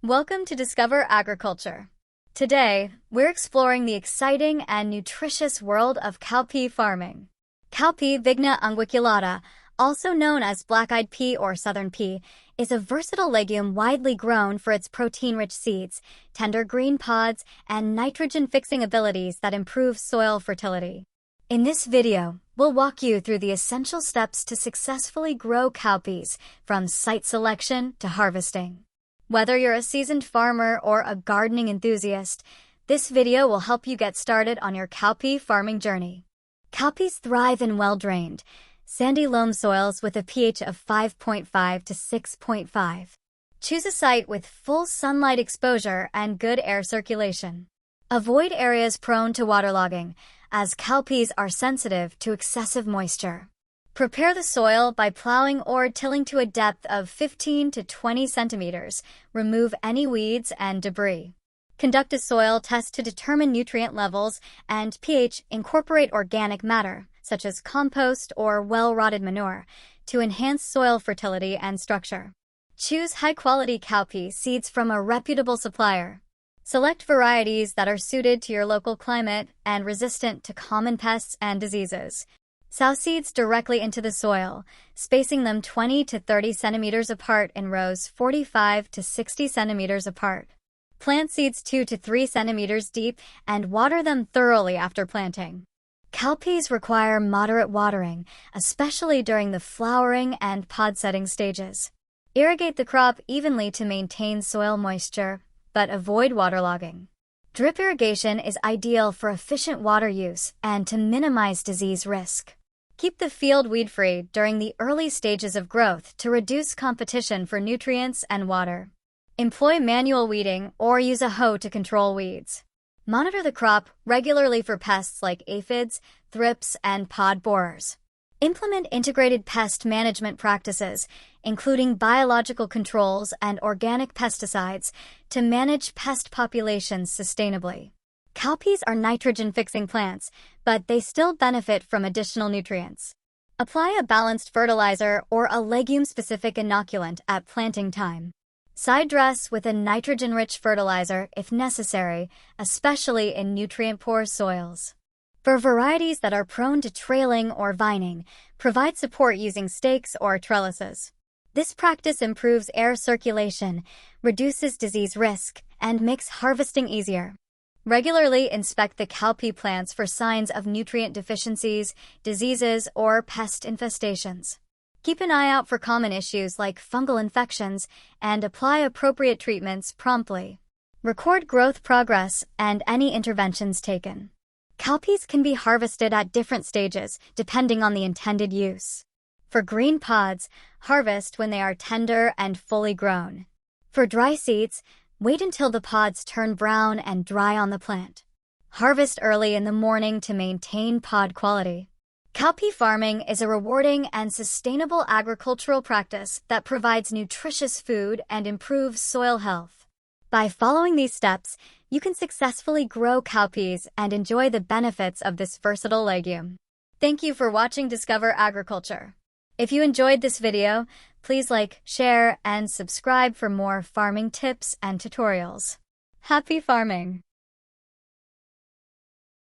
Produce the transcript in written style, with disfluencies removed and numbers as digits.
Welcome to Discover Agriculture. Today, we're exploring the exciting and nutritious world of cowpea farming. Cowpea vigna unguiculata, also known as black-eyed pea or southern pea, is a versatile legume widely grown for its protein-rich seeds, tender green pods, and nitrogen-fixing abilities that improve soil fertility. In this video, we'll walk you through the essential steps to successfully grow cowpeas, from site selection to harvesting. Whether you're a seasoned farmer or a gardening enthusiast, this video will help you get started on your cowpea farming journey. Cowpeas thrive in well-drained, sandy loam soils with a pH of 5.5 to 6.5. Choose a site with full sunlight exposure and good air circulation. Avoid areas prone to waterlogging, as cowpeas are sensitive to excessive moisture. Prepare the soil by plowing or tilling to a depth of 15 to 20 centimeters. Remove any weeds and debris. Conduct a soil test to determine nutrient levels and pH. Incorporate organic matter, such as compost or well-rotted manure, to enhance soil fertility and structure. Choose high-quality cowpea seeds from a reputable supplier. Select varieties that are suited to your local climate and resistant to common pests and diseases. Sow seeds directly into the soil, spacing them 20 to 30 centimeters apart in rows 45 to 60 centimeters apart. Plant seeds 2 to 3 centimeters deep and water them thoroughly after planting. Cowpeas require moderate watering, especially during the flowering and pod setting stages. Irrigate the crop evenly to maintain soil moisture, but avoid waterlogging. Drip irrigation is ideal for efficient water use and to minimize disease risk. Keep the field weed-free during the early stages of growth to reduce competition for nutrients and water. Employ manual weeding or use a hoe to control weeds. Monitor the crop regularly for pests like aphids, thrips, and pod borers. Implement integrated pest management practices, including biological controls and organic pesticides, to manage pest populations sustainably. Cowpeas are nitrogen-fixing plants, but they still benefit from additional nutrients. Apply a balanced fertilizer or a legume-specific inoculant at planting time. Side dress with a nitrogen-rich fertilizer if necessary, especially in nutrient-poor soils. For varieties that are prone to trailing or vining, provide support using stakes or trellises. This practice improves air circulation, reduces disease risk, and makes harvesting easier. Regularly inspect the cowpea plants for signs of nutrient deficiencies, diseases, or pest infestations. Keep an eye out for common issues like fungal infections and apply appropriate treatments promptly. Record growth progress and any interventions taken. Cowpeas can be harvested at different stages depending on the intended use. For green pods, harvest when they are tender and fully grown. For dry seeds, wait until the pods turn brown and dry on the plant. Harvest early in the morning to maintain pod quality. Cowpea farming is a rewarding and sustainable agricultural practice that provides nutritious food and improves soil health. By following these steps, you can successfully grow cowpeas and enjoy the benefits of this versatile legume. Thank you for watching Discover Agriculture. If you enjoyed this video, please like, share, and subscribe for more farming tips and tutorials. Happy farming!